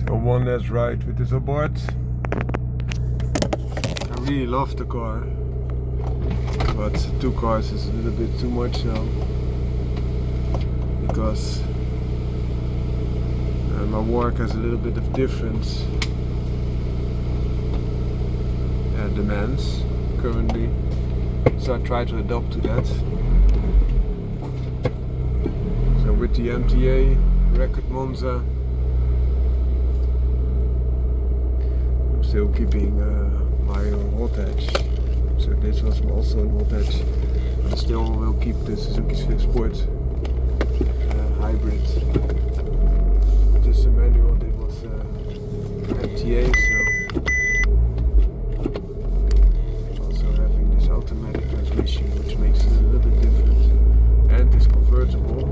So one last ride with this Abarth. I really love the car, but 2 cars is a little bit too much now, because my work has a little bit of different demands currently, so I try to adapt to that. So with the MTA, Record Monza, I'm still keeping my hot hatch. So this was also an hot hatch. I still will keep the Suzuki Swift Sport hybrid. Just a manual. It was MTA, so also having this automatic transmission, which makes it a little bit different, and it's convertible,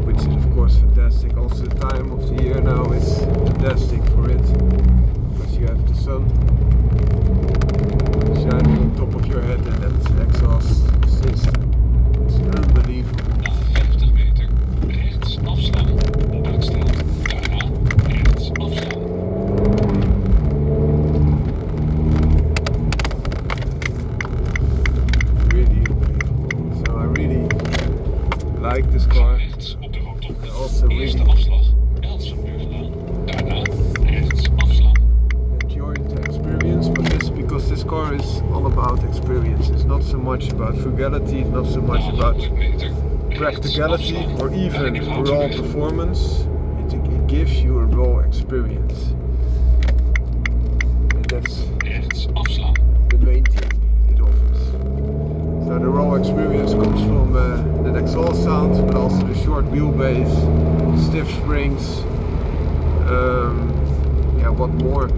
which is of course fantastic. Also the time of the year now is fantastic for it, because you have the sun shining on top of your head, and that's the exhaust system. It's unbelievable. Na 50 meter rechts afslaan. Op uitstelt. Daarna rechts afslaan. Really unbelievable. So I really like this car. Rechts op de rotonde. Also Eerste really afslag. Elsverbuurlaan. Daarna rechts afslaan. enjoyed the experience, but this because this car is all about experience. It's not so much about frugality, it's not so much Na about 100 meter practicality rechts or afslaan. even Rijnighouten raw weg. performance. It gives you a raw experience, and that's Rechts afslaan. the main thing it offers. So the raw experience comes from that exhaust sound, but also the short wheelbase, stiff springs. Yeah, what more?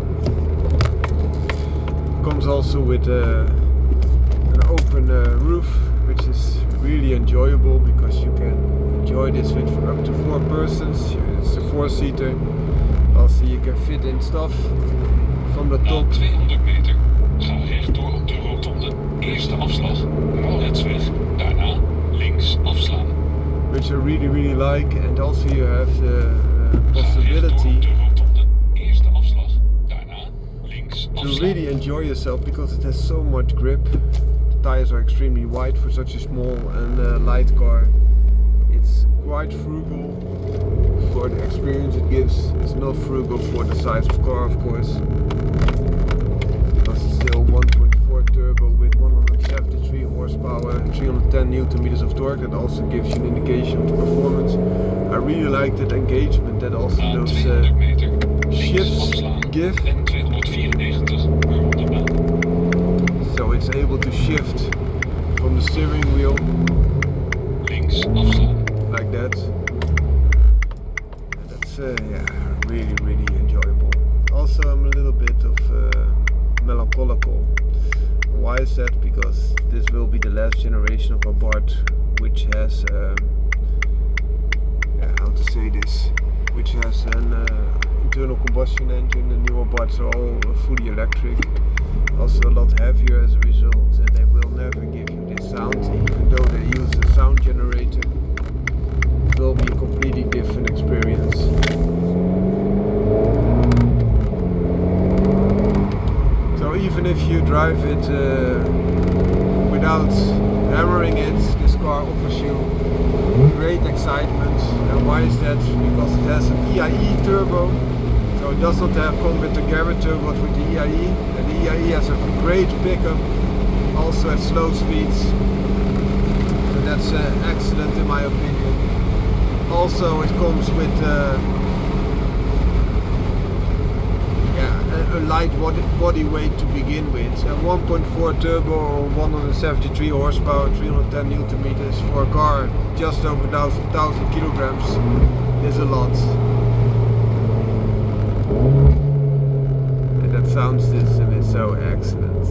Comes also with an open roof, which is really enjoyable because you can enjoy this with for up to 4 persons. It's a 4-seater. Also you can fit in stuff from the Na top. 200 meter ga rechtdoor op de rotonde. Eerste afslag. Rechtsweg. Daarna links afslaan. Which I really like, and also you have the Ga rechtdoor possibility op de rotonde. Eerste afslag. Daarna links to afslaan. really enjoy yourself because it has so much grip. The tires are extremely wide for such a small and light car. It's quite frugal for the experience it gives. It's not frugal for the size of car, of course, because it's still 1.4 turbo with 173 horsepower and 310 Newton meters of torque. That also gives you an indication of the performance. I really like that engagement that also Na those 200 meter shifts links afslaan. give. En 294 rondebaan. So it's able to shift from the steering wheel Links afslaan. like that. And that's yeah, really enjoyable. Also I'm a little bit of melancholical. Why is that? Because this will be the last generation of Abarth, which has yeah, how to say this, which has an internal combustion engine. The new Abarths are all fully electric, also a lot heavier as a result. They will never give you this sound, even though they use a sound generator. It will be a completely different experience. So even if you drive it without hammering it, this car offers you great excitement. And why is that? Because it has an EIE turbo, so it does not come with the Garrett turbo, but with the EIE. And the EIE has a great pickup, also at slow speeds. So that's excellent in my opinion. Also, it comes with a light body weight to begin with. A 1.4 turbo or 173 horsepower, 310 Newton meters for a car just over 1,000 kilograms is a lot. And that sound system is so excellent.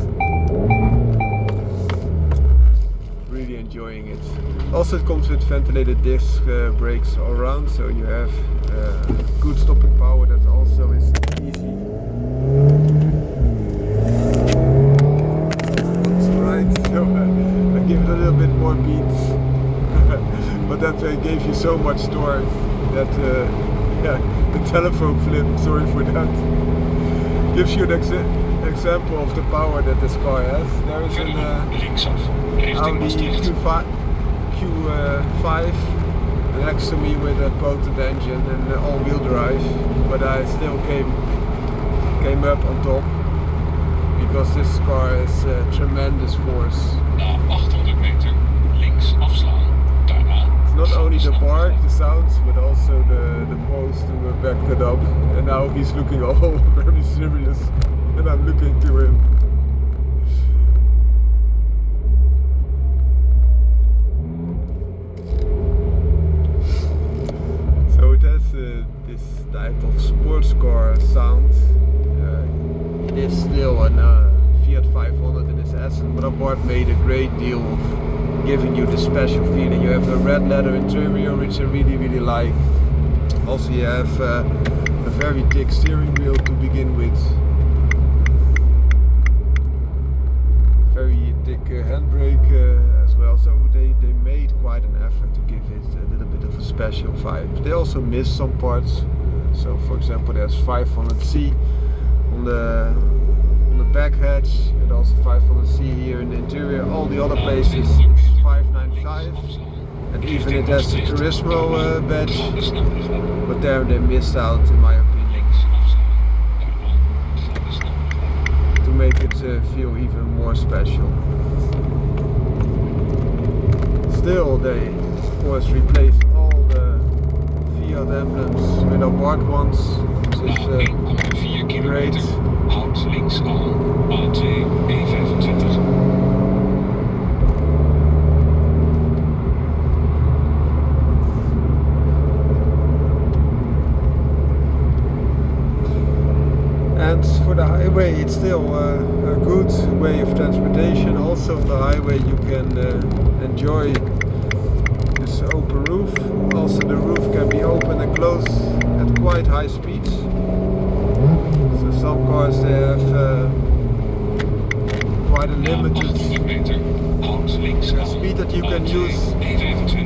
Really enjoying it. Also it comes with ventilated disc brakes all around, so you have good stopping power. That also is easy. So I give it a little bit more beats, but that gave you so much torque that yeah, the telephone flip, sorry for that. Gives you an example of the power that this car has. There is an Audi Q5 next to me with a potent engine and all-wheel drive, but I still came up on top because this car is tremendous force. Na 800 meter links afslaan. Daarna It's not only the bark, the sounds, but also the post to back that up. And now he's looking all very serious, and I'm looking to him. So it has this type of sports car sound. It is still a Fiat 500 in its essence, but Abarth made a great deal of giving you this special feeling. You have the red leather interior, which I really like. Also you have a very thick steering wheel to begin with. Very thick handbrake as well, so they made quite an effort to give it a little bit of a special vibe. They also missed some parts, so for example there's 500C on the back hatch, and also 500C here in the interior. All the other places it's 595, and even it has the Turismo badge, but there they missed out in my opinion, to make it feel even more special. Still they of course replaced all the Fiat emblems with Abarth ones, which is great. Houd links aan. A2 E25. And for the highway it's still a good way of transportation. Also on the highway you can enjoy this open roof. Also the roof can be open and closed at quite high speeds. So some cars they have quite a limited speed that you can use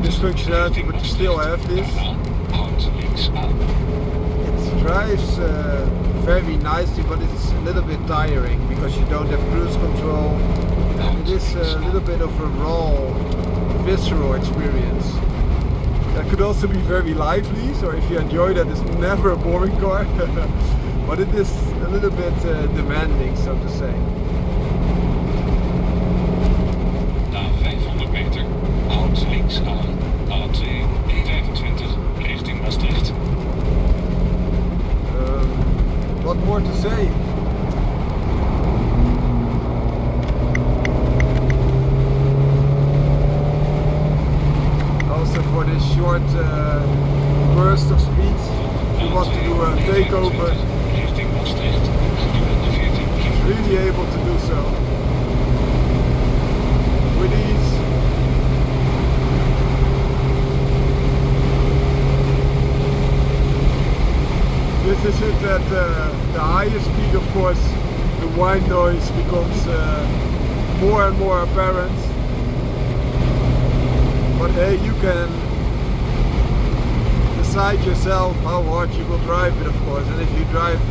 this functionality, but you still have this. It drives very nicely, but it's a little bit tiring because you don't have cruise control, and it is a little bit of a raw, visceral experience. That could also be very lively, so if you enjoy that, it's never a boring car. But it is a little bit demanding, so to say. Na 500 meter, houd links aan. A2 E25 richting Maastricht. What more to say? Also for this short burst of speed, if you want to do a takeover, really able to do so with ease. This is it at the highest speed, of course, the whine noise becomes more and more apparent. But hey, you can decide yourself how hard you will drive it, of course, and if you drive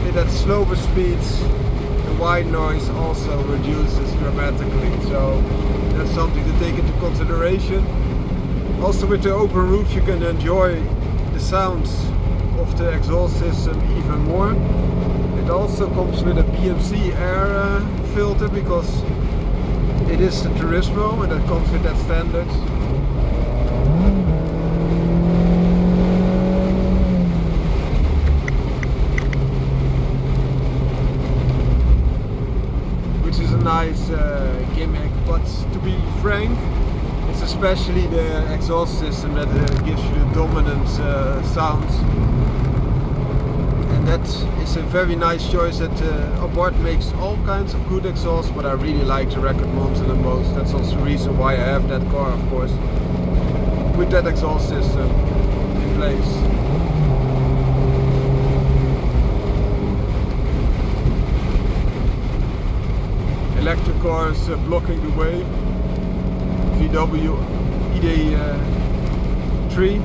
it at slower speeds, the whine noise also reduces dramatically, so that's something to take into consideration. Also with the open roof you can enjoy the sounds of the exhaust system even more. It also comes with a BMC air filter because it is the Turismo and that comes with that standard. Which is a nice gimmick, but to be frank, it's especially the exhaust system that gives you the dominant sounds. And that is a very nice choice. That Abarth makes all kinds of good exhaust, but I really like the Record Monza the most. That's also the reason why I have that car, of course, with that exhaust system in place. Electric cars blocking the way. VW ED3.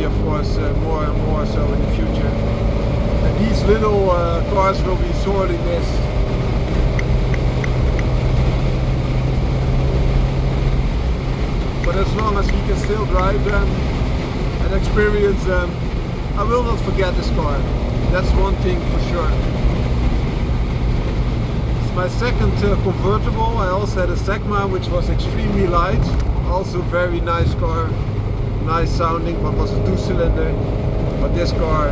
be of course more and more so in the future. And these little cars will be sorely missed. But as long as we can still drive them and experience them, I will not forget this car. That's one thing for sure. It's my second convertible. I also had a Segma which was extremely light. Also very nice car. Nice sounding, but was a 2-cylinder. But this car,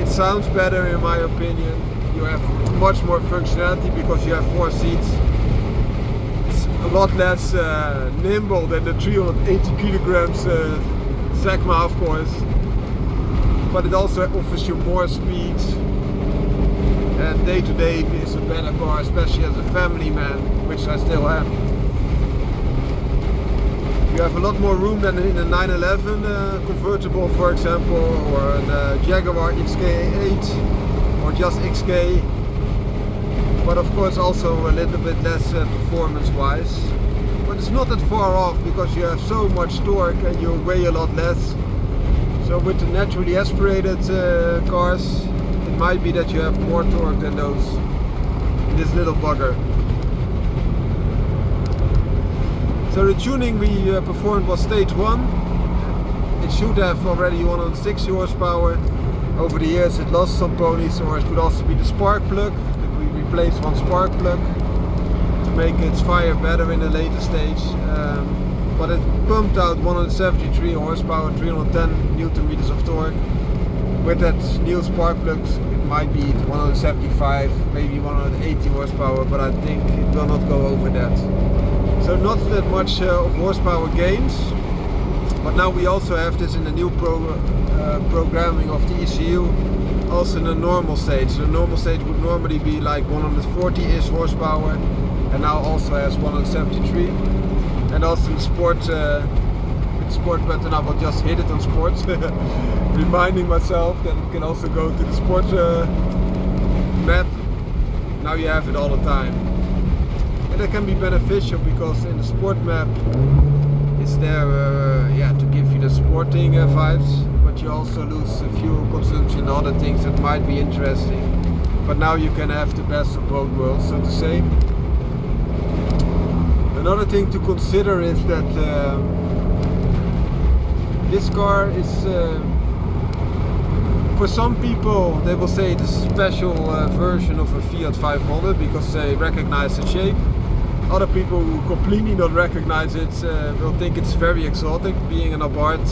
it sounds better in my opinion. You have much more functionality because you have 4 seats. It's a lot less nimble than the 380 kilograms Segma, of course. But it also offers you more speed, and day to day is a better car, especially as a family man, which I still am. You have a lot more room than in a 911 convertible, for example, or a Jaguar XK8 or just XK. But of course also a little bit less performance wise. But it's not that far off because you have so much torque and you weigh a lot less. So with the naturally aspirated cars, it might be that you have more torque than those in this little bugger. So the tuning we performed was stage 1. It should have already 160 horsepower. Over the years it lost some ponies, or it could also be the spark plug. We replaced one spark plug to make its fire better in a later stage. But it pumped out 173 horsepower, 310 Newton meters of torque. With that new spark plugs, it might be 175, maybe 180 horsepower, but I think it will not go over that. So not that much of horsepower gains. But now we also have this in the new programming of the ECU, also in the normal stage. The normal stage would normally be like 140-ish horsepower, and now also has 173. And also in sport, with sport button I will just hit it on sports, reminding myself that it can also go to the sport map. Now you have it all the time. And that can be beneficial because in the sport map it's there to give you the sporting vibes, but you also lose fuel consumption and other things that might be interesting. But now you can have the best of both worlds, so to say. Another thing to consider is that this car is, for some people they will say it's a special version of a Fiat 500 because they recognize the shape. Other people who completely don't recognize it will think it's very exotic, being an Abarth.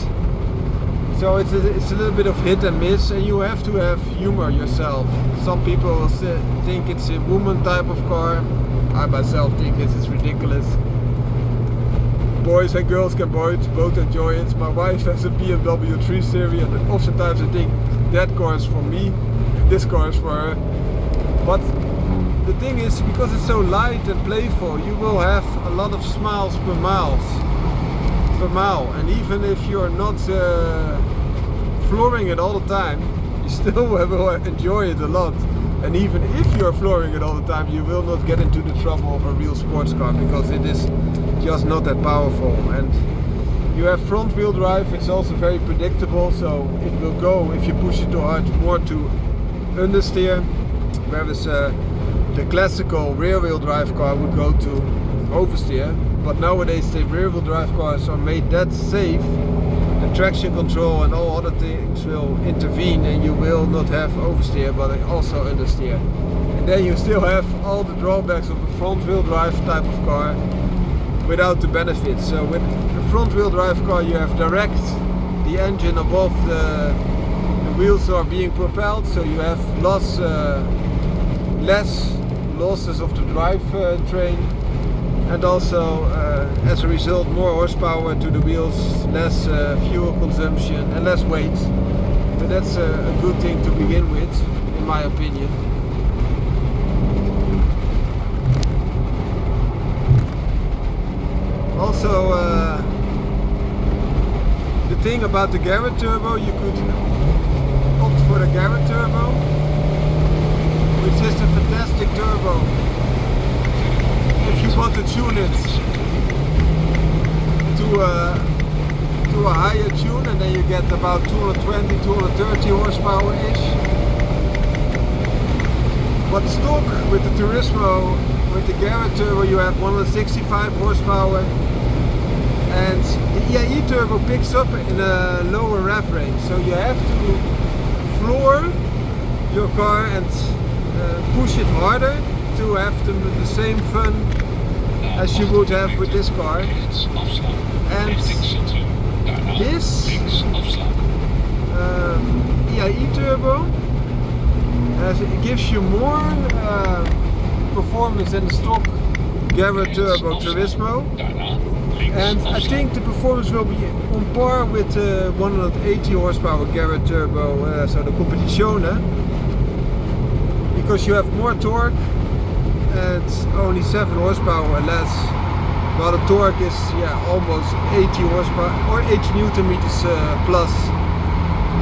So it's a little bit of hit and miss, and you have to have humor yourself. Some people will think it's a woman type of car. I myself think this is ridiculous. Boys and girls can both enjoy it. My wife has a BMW 3 Series, and oftentimes I think that car is for me, this car is for her. But the thing is, because it's so light and playful, you will have a lot of smiles per mile. And even if you're not flooring it all the time, you still will enjoy it a lot. And even if you're flooring it all the time, you will not get into the trouble of a real sports car because it is just not that powerful. And you have front wheel drive, it's also very predictable, so it will go, if you push it too hard, more to understeer, whereas the classical rear wheel drive car would go to oversteer. But nowadays the rear wheel drive cars are made that safe, and traction control and all other things will intervene, and you will not have oversteer but also understeer. And then you still have all the drawbacks of a front wheel drive type of car without the benefits. So with a front wheel drive car you have direct the engine above the wheels are being propelled, so you have less losses of the drive train, and also as a result more horsepower to the wheels, less fuel consumption and less weight. But that's a good thing to begin with, in my opinion. Also the thing about the Garrett turbo, you could opt for the Garrett turbo, which is a fantastic turbo if you want to tune it to to a higher tune, and then you get about 220, 230 horsepower-ish. But stock with the Turismo, with the Garrett turbo, you have 165 horsepower, and the EIE turbo picks up in a lower rev range, so you have to floor your car and push it harder to have the same fun as you would have with this car. And this EIE turbo it gives you more performance than the stock Garrett turbo Turismo, and I think the performance will be on par with 180 horsepower Garrett turbo, so the Competizione, because you have more torque and only 7 horsepower less, while the torque is almost 80 horsepower or 80 newton meters plus.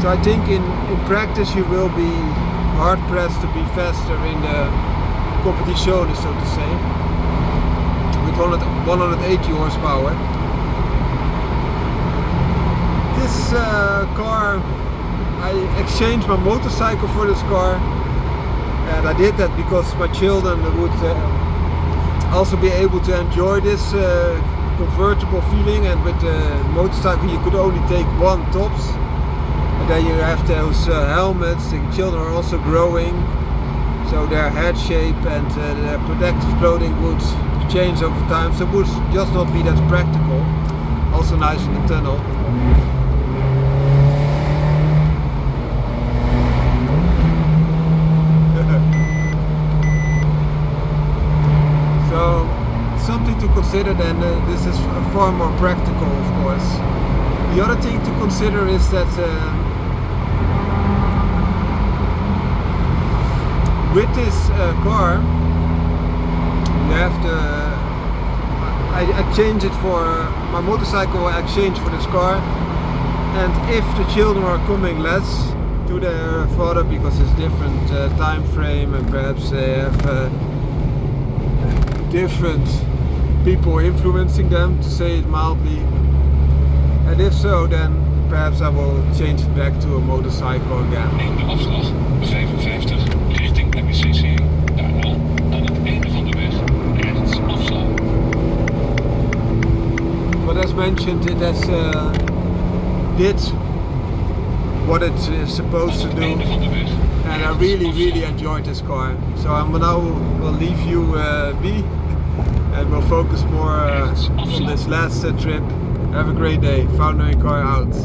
So I think in practice you will be hard pressed to be faster in the Competizione, so to say, with 180 horsepower. This car, I exchanged my motorcycle for this car, and I did that because my children would also be able to enjoy this convertible feeling, and with the motorcycle you could only take one tops, and then you have those helmets. The children are also growing, so their head shape and their protective clothing would change over time, so it would just not be that practical. Also nice in the tunnel. So something to consider then, this is far more practical, of course. The other thing to consider is that with this car, you have to, I changed it for my motorcycle, I exchanged for this car, and if the children are coming less to their father because it's different time frame, and perhaps they have different people influencing them, to say it mildly, and if so, then perhaps I will change it back to a motorcycle again. Neem de afslag 55 richting MTA. Daarna aan het einde van de weg rechts afslaan. But as mentioned, it has did what it is supposed to do, and I really enjoyed this car. So I'm now will leave you be, and we'll focus more on this last trip. Have a great day. Foundering car out.